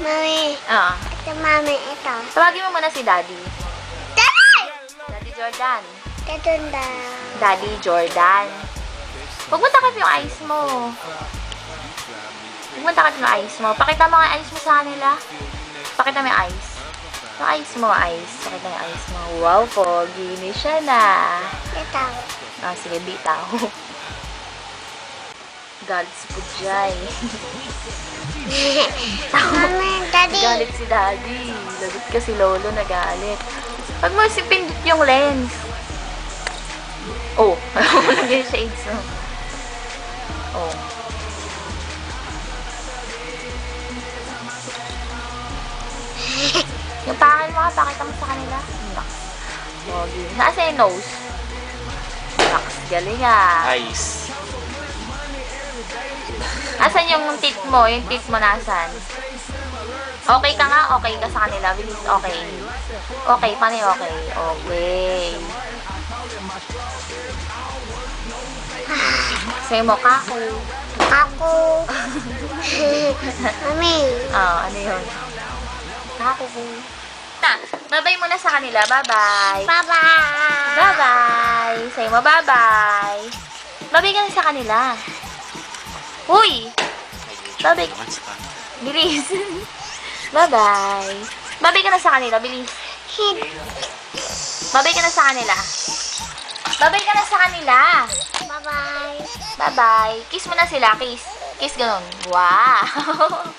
Mami, Ah. ito mami, ito. Tawagin mo muna si Daddy. Daddy! Daddy Jordan. Tatunda. Daddy Jordan. Huwag mo takip yung eyes mo. Huwag mo takip yung eyes mo. Pakita mo ang eyes mo sa kanila. Pakita mo yung eyes. Yung eyes mo, eyes. Pakita mo yung eyes mo. Wow, pogi ni siya na. Ito. Ah, sige, bitaw. Galit si Pujay. Mami, Daddy. Galit si Daddy. Lagot ka si Lolo na galit. Pag mo si pindot yung lens. Oh, lagyan yung shades mo. Oh. Yung pakil mo, pakita mo sa kanila. Relax. Pogi. Nasa yung nose? Relax. Galing ah. Ice. Asan yung tit mo? Yung tit mo nasan? Okay ka nga? Okay ka sa kanila? Bilis, okay. Okay, paano yung okay? Okay. Say mo, kako. Ako. Mami. Ah, ano yun? Kako. Na, bye-bye muna sa kanila. Bye-bye. Bye-bye. Bye-bye. Say mo, bye-bye. Bye-bye ka na sa kanila. Uy! Bye-bye. Bilis. Bye-bye. Bye-bye ka na sa kanila. Bilis. Bye-bye ka na sa kanila. Bye-bye ka na sa kanila. Bye-bye. Bye-bye. Kiss mo na sila. Kiss. Kiss ganun. Wow.